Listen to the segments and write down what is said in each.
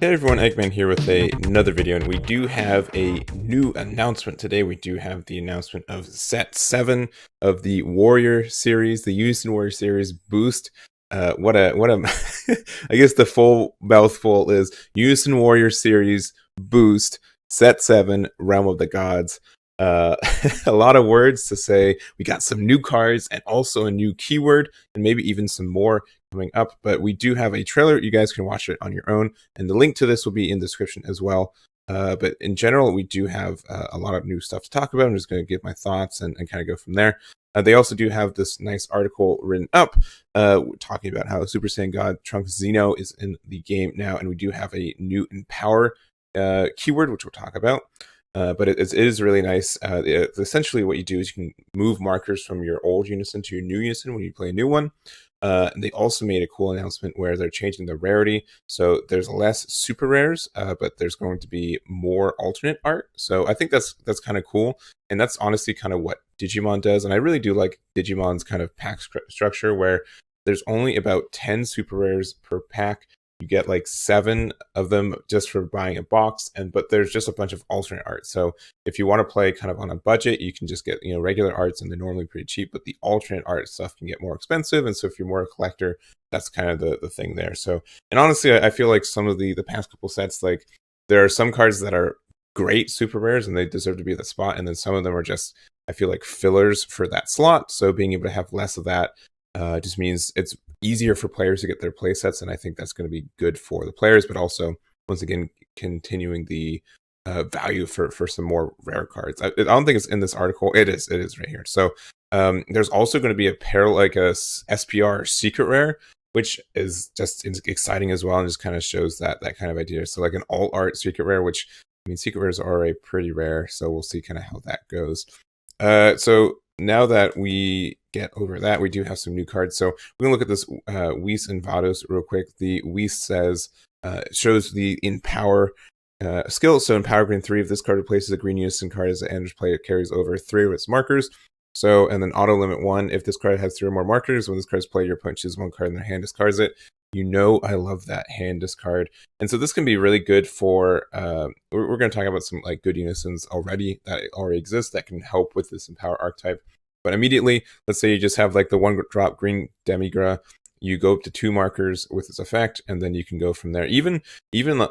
Hey everyone, Egman here with another video, and we do have a new announcement today. We do have the announcement of set 7 of the Warrior series, the Unison Warrior series boost. What a I guess the full mouthful is Unison Warrior series boost set 7 Realm of the Gods. A lot of words to say. We got some new cards and also a new keyword, and maybe even some more coming up, but we do have a trailer. You guys can watch it on your own, and the link to this will be in the description as well. But in general, we do have a lot of new stuff to talk about. I'm just going to give my thoughts and kind of go from there. They also do have this nice article written up talking about how Super Saiyan God Trunks Zeno is in the game now, and we do have a new Empower keyword, which we'll talk about. But it is really nice. Essentially, what you do is you can move markers from your old Unison to your new Unison when you play a new one. They also made a cool announcement where they're changing the rarity. So there's less super rares, but there's going to be more alternate art. So I think that's kind of cool. And that's honestly kind of what Digimon does. And I really do like Digimon's kind of pack structure where there's only about 10 super rares per pack. You get like 7 of them just for buying a box, but there's just a bunch of alternate art. So if you want to play kind of on a budget, you can just get regular arts, and they're normally pretty cheap. But the alternate art stuff can get more expensive, and so if you're more a collector, that's kind of the thing there. So, and honestly, I feel like some of the past couple sets, like there are some cards that are great super rares and they deserve to be at the spot, and then some of them are just, I feel like, fillers for that slot. So being able to have less of that just means it's easier for players to get their play sets, and I think that's going to be good for the players, but also, once again, continuing the value for some more rare cards. I don't think it's in this article. It is right here. So there's also going to be a SPR secret rare, which is just exciting as well, and just kind of shows that kind of idea. So like an all art secret rare, which, I mean, secret rares are already pretty rare, so we'll see kind of how that goes. So now that we get over that, we do have some new cards. So we're going to look at this Whis and Vados real quick. The Whis shows the Empower skill. So Empower green 3. If this card replaces a green Unison card as an Aandroidd player, it carries over 3 of its markers. So, and then auto limit 1. If this card has 3 or more markers, when this card is played, your opponent chooses 1 card in their hand, discards it. I love that hand discard. And so this can be really good for, we're going to talk about some like good Unisons already that already exist that can help with this Empower archetype. But immediately, let's say you just have like the 1-drop green Demigra, you go up to 2 markers with its effect, and then you can go from there. Even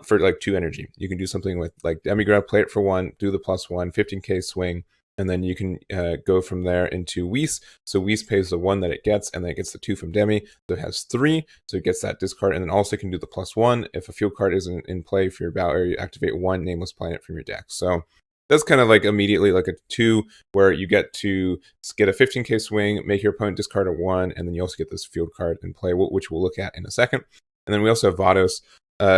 for like 2 energy, you can do something with like Demigra, play it for 1, do the +1, 15k swing, and then you can go from there into Whis. So Whis pays the 1 that it gets, and then it gets the 2 from Demi. So it has 3, so it gets that discard, and then also can do the +1. If a field card isn't in play for your battle area, you activate 1 nameless planet from your deck. So that's kind of like immediately like a 2 where you get to get a 15k swing, make your opponent discard a 1, and then you also get this field card in play, which we'll look at in a second. And then we also have Vados.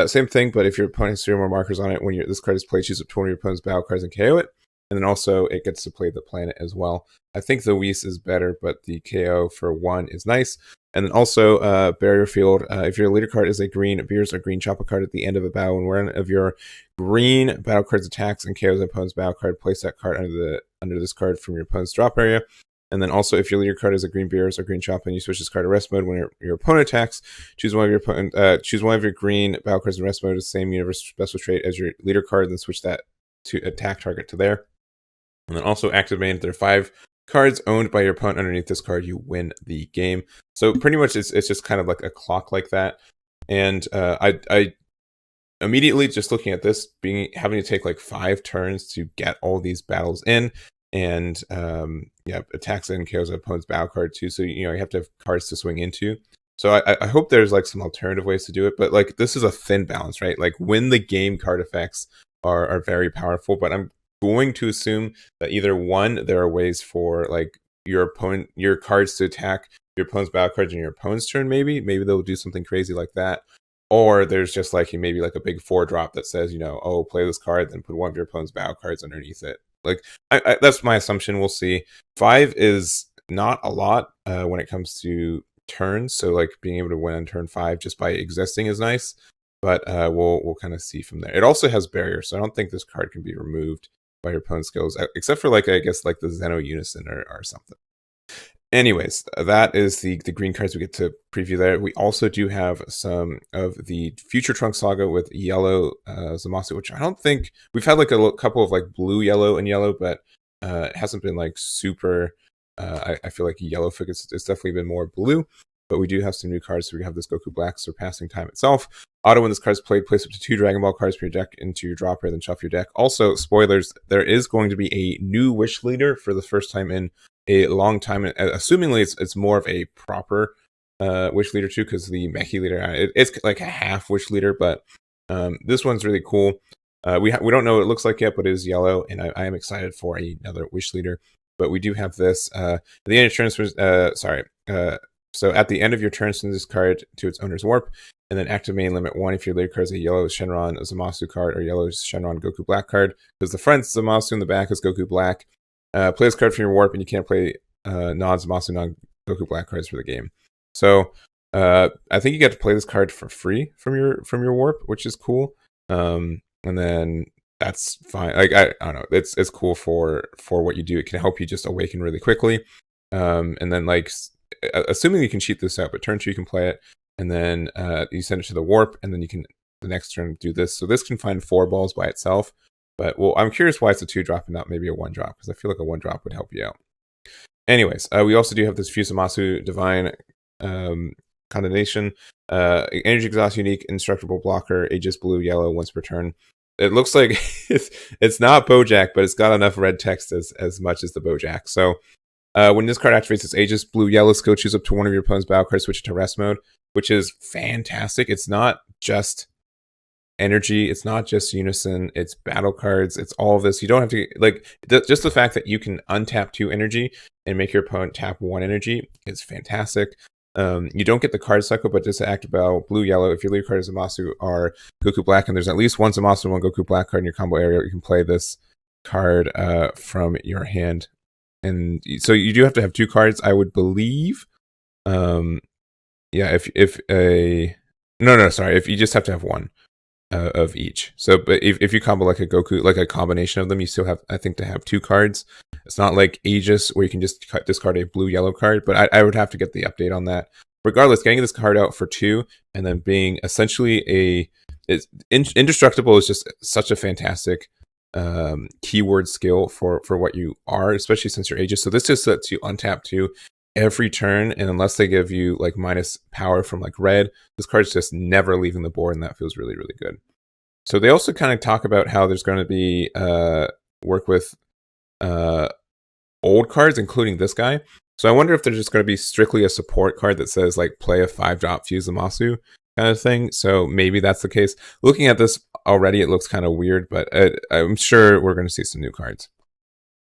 Same thing, but if your opponent has 3 or more markers on it, when this card is played, choose up 20 of your opponent's battle cards and KO it. And then also it gets to play the planet as well. I think the Whis is better, but the KO for 1 is nice. And then also Barrier Field. If your leader card is a green Beers or green Choppa card at the end of a battle, and one of your green battle cards attacks and KOs an opponent's battle card, place that card under this card from your opponent's drop area. And then also, if your leader card is a green Beers or green Choppa, and you switch this card to rest mode when your opponent attacks, choose one of your green battle cards in rest mode, the same universe special trait as your leader card, and then switch that to attack target to there. And then also activate if there are 5 cards owned by your opponent underneath this card, you win the game. So pretty much it's just kind of like a clock like that. And I immediately, just looking at this, having to take like 5 turns to get all these battles in, and attacks and KOs an opponent's battle card too. So you have to have cards to swing into. So I hope there's like some alternative ways to do it, but like this is a thin balance, right? Like win the game card effects are very powerful, but I'm going to assume that either 1, there are ways for like your cards to attack your opponent's battle cards in your opponent's turn. Maybe they'll do something crazy like that, or there's just like maybe like a big 4-drop that says play this card, then put 1 of your opponent's battle cards underneath it. Like that's my assumption. We'll see. 5 is not a lot when it comes to turns, so like being able to win on turn 5 just by existing is nice, but we'll kind of see from there. It also has barrier, so I don't think this card can be removed by your opponent's skills, except for like I guess like the Zeno Unison or something. Anyways, that is the green cards we get to preview there. We also do have some of the Future Trunk Saga with yellow Zamasu, which I don't think we've had like a couple of like blue, yellow, and yellow, but it hasn't been like super. I feel like yellow figures it's definitely been more blue, but we do have some new cards. So we have this Goku Black Surpassing Time itself. Auto, when this card's played, place up to 2 Dragon Ball cards from your deck into your draw pair, then shuffle your deck. Also, spoilers, there is going to be a new Wish Leader for the first time in a long time. Assumingly, it's more of a proper Wish Leader too, because the Mechi Leader, it's like a half Wish Leader, but this one's really cool. We don't know what it looks like yet, but it is yellow, and I am excited for another Wish Leader. But we do have this. At the end of turn, so at the end of your turn, send this card to its owner's warp, and then active main limit 1 if your leader card is a yellow Shenron Zamasu card or yellow Shenron Goku Black card, because the front Zamasu in the back is Goku Black. Play this card from your warp, and you can't play non-Zamasu, non-Goku Black cards for the game. So I think you get to play this card for free from your warp, which is cool. And then that's fine. Like I don't know, it's cool for what you do. It can help you just awaken really quickly. And then like assuming you can cheat this out, but turn 2 you can play it, and then you send it to the warp, and then you can the next turn do this. So this can find 4 balls by itself. But well, I'm curious why it's a 2-drop and not maybe a 1-drop, because I feel like a 1-drop would help you out. Anyways, we also do have this Fusamasu Divine Condemnation. Energy Exhaust unique, indestructible blocker, Aegis blue, yellow, once per turn. It looks like it's not Bojack, but it's got enough red text as much as the Bojack. So when this card activates its Aegis blue, yellow skill, choose up to one of your opponent's battle cards, switch it to rest mode, which is fantastic. It's not just energy, it's not just Unison, it's battle cards, it's all of this. You don't have to like just the fact that you can untap 2 energy and make your opponent tap 1 energy is fantastic. You don't get the card cycle, but just to active battle blue yellow, if your leader card is Zamasu or Goku Black, and there's at least one Zamasu and one Goku Black card in your combo area, you can play this card from your hand. And so you do have to have 2 cards, I would believe. If you just have to have 1 of each. So, but if you combo like a Goku, like a combination of them, you still have, I think, to have 2 cards. It's not like Aegis where you can just discard a blue-yellow card, but I would have to get the update on that. Regardless, getting this card out for 2 and then being essentially indestructible is just such a fantastic keyword skill for what you are, especially since you're Aegis. So this just lets you untap 2 every turn, and unless they give you like minus power from like red, this card's just never leaving the board, and that feels really, really good. So they also kind of talk about how there's going to be work with old cards, including this guy. So I wonder if there's just going to be strictly a support card that says like play a 5-drop Fuse Zamasu kind of thing. So maybe that's the case. Looking at this already, it looks kind of weird, but I'm sure we're going to see some new cards.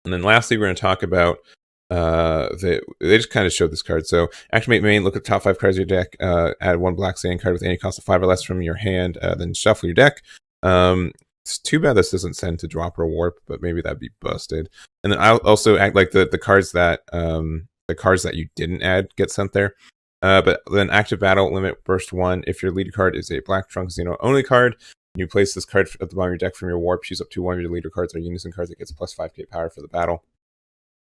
And then lastly, we're going to talk about they just kind of showed this card. So activate main, look at the top 5 cards of your deck, add 1 black sand card with any cost of 5 or less from your hand, then shuffle your deck. It's too bad this doesn't send to drop or warp, but maybe that'd be busted. And then I'll also act like the cards that you didn't add get sent there. But then active battle, limit burst 1. If your leader card is a black trunk Xeno only card, you place this card at the bottom of your deck from your warp, choose up to 1 of your leader cards or Unison cards that gets plus 5k power for the battle.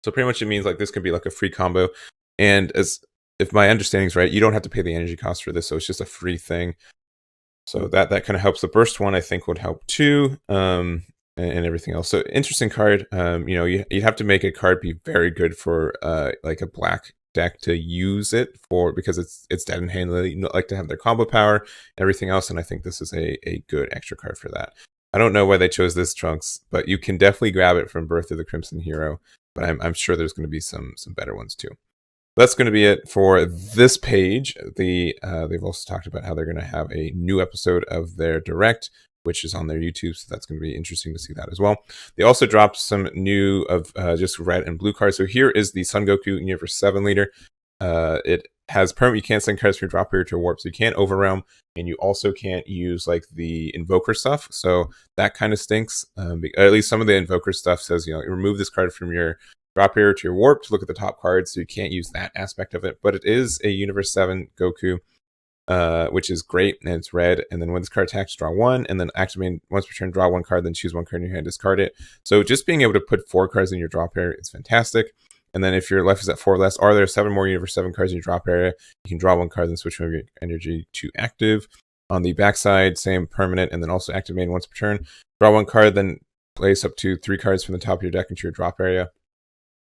So pretty much it means like this could be like a free combo. And as if my understanding is right, you don't have to pay the energy cost for this, so it's just a free thing. So that kind of helps. The burst one I think would help too, and everything else. So interesting card. You'd have to make a card be very good for like a black deck to use it for, because it's dead in hand. They like to have their combo power and everything else, and I think this is a good extra card for that. I don't know why they chose this Trunks, but you can definitely grab it from Birth of the Crimson Hero. But I'm sure there's going to be some better ones too. That's going to be it for this page. They've also talked about how they're going to have a new episode of their Direct, which is on their YouTube, so that's going to be interesting to see that as well. They also dropped some new of just red and blue cards. So here is the Son Goku Universe 7 leader. It has permanent, you can't send cards from your drop here to a warp, so you can't overrealm, and you also can't use like the invoker stuff, so that kind of stinks. At least some of the invoker stuff says, remove this card from your drop here to your warp to look at the top cards, so you can't use that aspect of it. But it is a Universe 7 Goku, which is great, and it's red. And then when this card attacks, draw 1, and then activate once per turn, draw 1 card, then choose 1 card in your hand, discard it. So just being able to put 4 cards in your draw pair is fantastic. And then if your life is at 4 or less, are there 7 more Universe 7 cards in your drop area? You can draw 1 card, then switch one of your energy to active. On the backside, same permanent, and then also active main once per turn. Draw 1 card, then place up to 3 cards from the top of your deck into your drop area.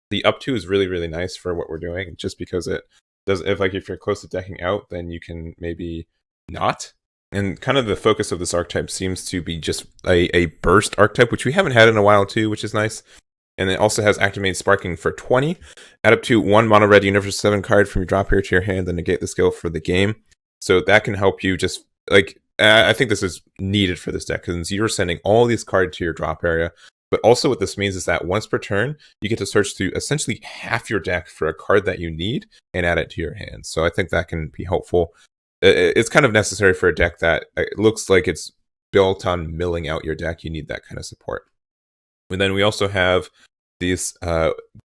The up to is really, really nice for what we're doing, just because it does, if you're close to decking out, then you can maybe not. And kind of the focus of this archetype seems to be just a burst archetype, which we haven't had in a while too, which is nice. And it also has activate sparking for 20. Add up to 1 mono red Universe 7 card from your drop area to your hand, then negate the skill for the game. So that can help you just, like, I think this is needed for this deck, because you're sending all these cards to your drop area. But also what this means is that once per turn, you get to search through essentially half your deck for a card that you need and add it to your hand. So I think that can be helpful. It's kind of necessary for a deck that it looks like it's built on milling out your deck. You need that kind of support. And then we also have these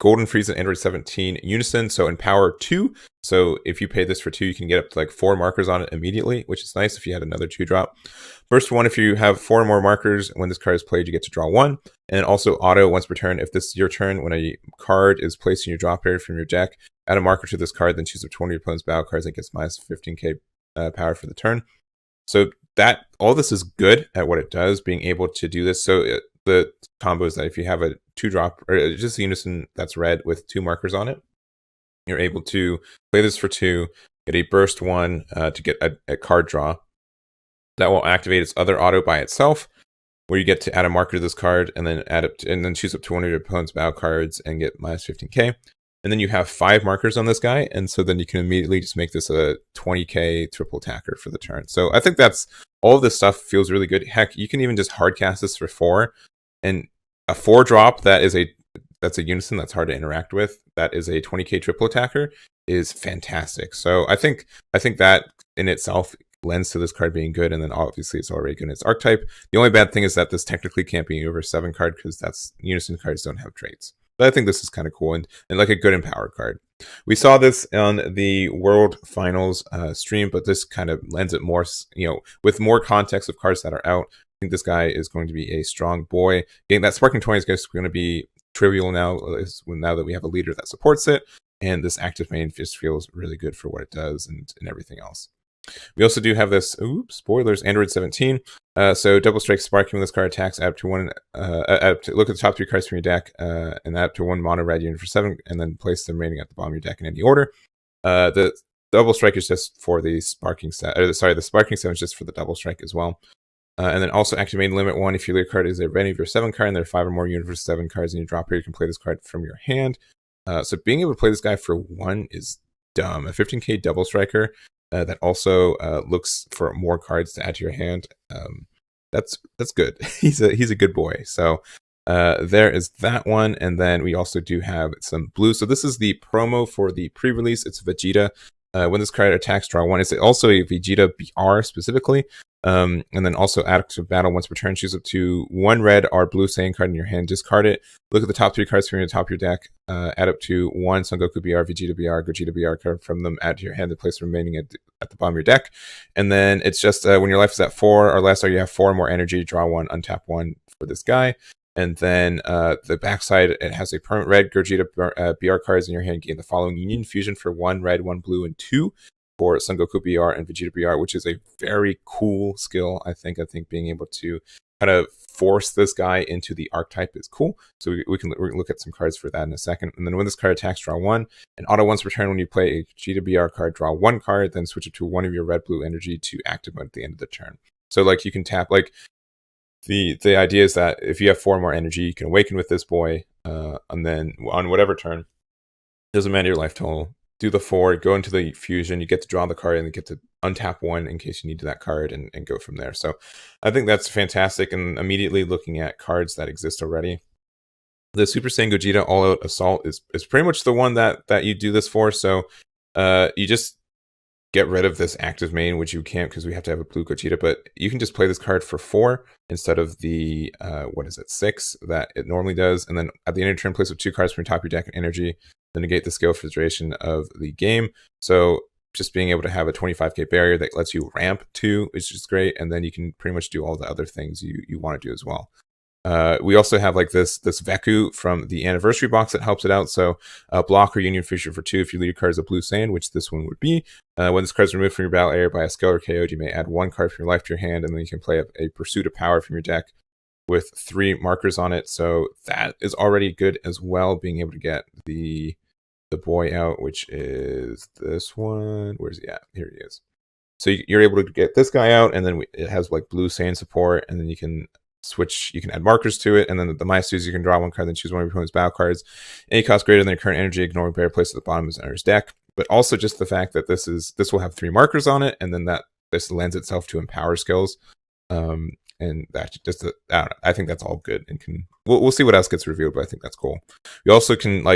Golden Freeze and Aandroidd 17 Unison, so in power 2. So if you pay this for 2, you can get up to like 4 markers on it immediately, which is nice if you had another 2-drop. Burst 1, if you have 4 or more markers, when this card is played, you get to draw 1. And also auto once per turn. If this is your turn, when a card is placed in your drop area from your deck, add a marker to this card, then choose up 20 of your opponent's battle cards and gets minus 15k power for the turn. So that all this is good at what it does, being able to do this. So the combo is that if you have a 2-drop, or just a Unison that's red with 2 markers on it, you're able to play this for 2, get a burst 1 to get a card draw. That will activate its other auto by itself, where you get to add a marker to this card and then add it and then choose up to 1 of your opponent's battle cards and get minus 15k. And then you have 5 markers on this guy, and so then you can immediately just make this a 20k triple attacker for the turn. So I think that's all of this stuff feels really good. Heck, you can even just hardcast this for 4, and a 4-drop that's a Unison that's hard to interact with. That is a 20k triple attacker is fantastic. So I think that in itself lends to this card being good, and then obviously it's already good in its archetype. The only bad thing is that this technically can't be a Universe 7 card, because that's Unison cards don't have traits. But I think this is kind of cool and like a good empowered card. We saw this on the World Finals stream, but this kind of lends it more, with more context of cards that are out. I think this guy is going to be a strong boy. Getting that Sparking 20 is going to be trivial now that we have a leader that supports it. And this active main just feels really good for what it does and everything else. We also do have this, spoilers, Aandroidd 17. So double strike sparking when this card attacks, add up to 1, look at the top 3 cards from your deck, and add up to 1 mono red unit for 7, and then place them remaining at the bottom of your deck in any order. The double strike is just for the sparking set, the sparking set is just for the double strike as well. And then also activate limit 1. If your leader card is a red of your 7 card, and there are 5 or more Universe 7 cards in your drop here, you can play this card from your hand. So being able to play this guy for 1 is dumb. A 15k double striker that also looks for more cards to add to your hand. That's good. He's a good boy. So there is that one, and then we also do have some blue. So this is the promo for the pre-release. It's Vegeta. When this card attacks, draw 1. It's also a Vegeta BR specifically. And then also add to battle once per turn. Choose up to 1 red or blue Saiyan card in your hand. Discard it. Look at the top 3 cards from the top of your deck. Add up to 1 Son Goku BR, Vegeta BR, Gogeta BR card from them. Add to your hand. The place remaining at the bottom of your deck. And then it's just when your life is at 4 or less, or you have 4 or more energy, draw 1, untap 1 for this guy. And then the backside, it has a permanent red Gogeta BR cards in your hand. Gain the following Union Fusion for 1 red, 1 blue, and 2 for Son Goku BR and Vegeta BR, which is a very cool skill. I think being able to kind of force this guy into the archetype is cool. So we can look at some cards for that in a second. And then when this card attacks, draw 1. And auto once per turn, when you play a Vegeta BR card, draw 1 card, then switch it to 1 of your red blue energy to active mode at the end of the turn. So like you can tap, like the idea is that if you have 4 more energy, you can awaken with this boy, and then on whatever turn, doesn't matter your life total, do the 4, go into the fusion, you get to draw the card, and you get to untap 1 in case you need that card, and go from there. So I think that's fantastic. And immediately looking at cards that exist already, the Super Saiyan Gogeta All Out Assault is pretty much the one that you do this for. So you just get rid of this active main, which you can't because we have to have a blue Gogeta, but you can just play this card for 4 instead of the 6 that it normally does. And then at the end of turn, place with 2 cards from your top of your deck and energy, then negate the skill for the duration of the game. So just being able to have a 25k barrier that lets you ramp 2 is just great, and then you can pretty much do all the other things you want to do as well. We also have like this Veku from the anniversary box that helps it out. So block or union feature for 2 if you lead your card as a blue sand, which this one would be. When this card is removed from your battle area by a skill or KO'd, you may add 1 card from your life to your hand, and then you can play a Pursuit of Power from your deck with 3 markers on it. So that is already good as well, being able to get the boy out, which is this one. Where's he at? Here he is. So you're able to get this guy out, and then it has like blue sand support, and then you can switch, you can add markers to it, and then the minus 2 is you can draw 1 card, then choose one of your opponent's battle cards. Any cost greater than your current energy, ignore player placed at the bottom of his owner's deck. But also just the fact that this will have 3 markers on it, and then this lends itself to empower skills. And that just, I don't know, I think that's all good, and we'll see what else gets revealed, but I think that's cool. We also can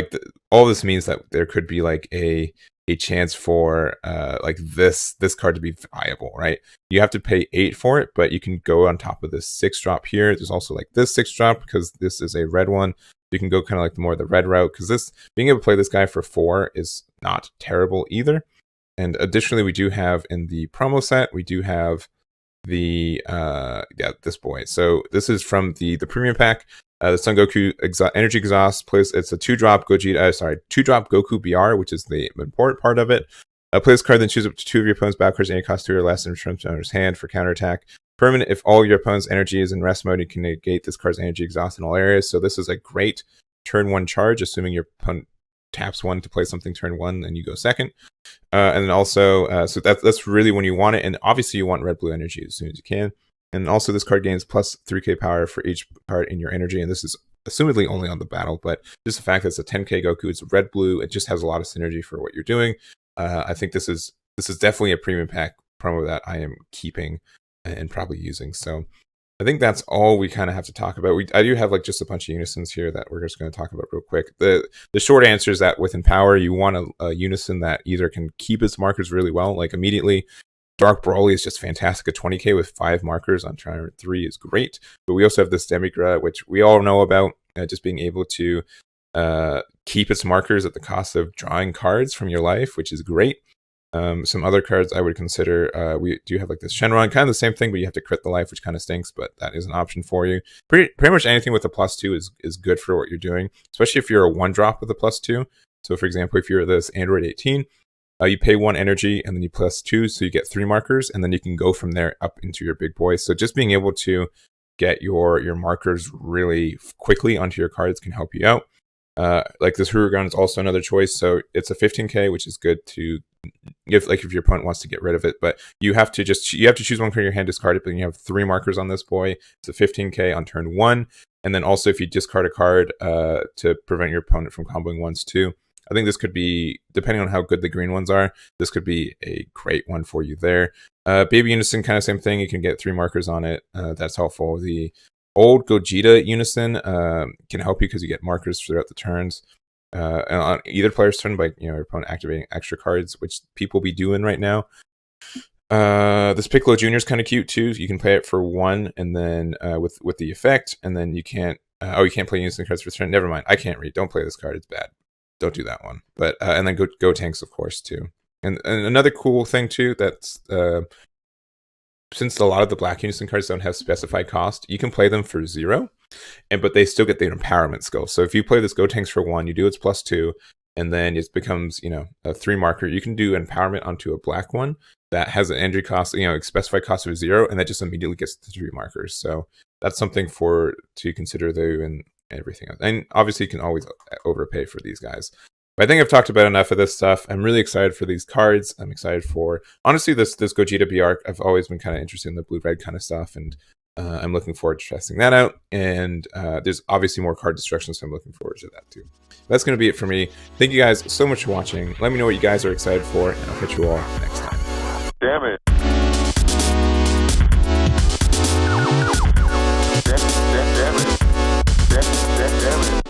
all this means that there could be like a chance for like this card to be viable, right? You have to pay 8 for it, but you can go on top of this 6-drop here. There's also like this 6-drop because this is a red one. You can go kind of like more the red route, because this, being able to play this guy for 4 is not terrible either. And additionally, we do have in the promo set, we do have this boy. So this is from the premium pack. The Son Goku Energy Exhaust plays. It's a 2-drop Gogeta. 2-drop Goku BR, which is the important part of it. Play this card, then choose up to 2 of your opponent's battle cards, any cost 2 or less, and return to owner's hand for counterattack. Permanent. If all your opponent's energy is in rest mode, you can negate this card's energy exhaust in all areas. So this is a great turn 1 charge, assuming your opponent taps 1 to play something turn 1, and you go second. And then also, so that's really when you want it, and obviously you want red-blue energy as soon as you can. And also this card gains plus 3k power for each card in your energy, and this is assumedly only on the battle, but just the fact that it's a 10k Goku, it's red-blue, it just has a lot of synergy for what you're doing. I think this is definitely a premium pack promo that I am keeping and probably using. So I think that's all we kind of have to talk about. I do have like just a bunch of Unisons here that we're just going to talk about real quick. The short answer is that with Empower, you want a Unison that either can keep its markers really well, like immediately. Dark Broly is just fantastic at 20k with 5 markers on turn 3 is great. But we also have this Demigra, which we all know about, just being able to keep its markers at the cost of drawing cards from your life, which is great. Some other cards I would consider, we do have like this Shenron, kind of the same thing, but you have to crit the life, which kind of stinks, but that is an option for you. Pretty much anything with a +2 is good for what you're doing, especially if you're a 1-drop with a +2. So for example, if you're this Aandroidd 18, you pay 1 energy and then you +2, so you get 3 markers, and then you can go from there up into your big boy. So just being able to get your markers really quickly onto your cards can help you out. Like this Hurugun is also another choice. So it's a 15k, which is good to if your opponent wants to get rid of it. But you have to choose 1 card in your hand, discard it, but you have 3 markers on this boy. It's a 15k on turn 1. And then also if you discard a card to prevent your opponent from comboing ones too. I think this could be, depending on how good the green ones are, this could be a great one for you there. Baby Unison, kind of same thing. You can get 3 markers on it. That's helpful. The old Gogeta Unison can help you because you get markers throughout the turns. On either player's turn by your opponent activating extra cards, which people be doing right now. This Piccolo Jr. is kind of cute too. You can play it for 1, and then with the effect, and then you can't. You can't play Unison cards for turn. Never mind. I can't read. Don't play this card. It's bad. Don't do that one. But and then go tanks, of course, too. And another cool thing too, that's since a lot of the black Unison cards don't have specified cost, you can play them for 0, but they still get the empowerment skill. So if you play this Go Tanks for 1, you do its +2, and then it becomes a 3 marker. You can do empowerment onto a black one that has an energy cost, specified cost of 0, and that just immediately gets the 3 markers. So that's something to consider though, and everything else. And obviously you can always overpay for these guys. But I think I've talked about enough of this stuff. I'm really excited for these cards. I'm excited for, honestly, this Gogeta BR. I've always been kind of interested in the blue-red kind of stuff, and I'm looking forward to testing that out. And there's obviously more card destruction, so I'm looking forward to that too. That's going to be it for me. Thank you guys so much for watching. Let me know what you guys are excited for, and I'll catch you all next time. Damn it. Damn it.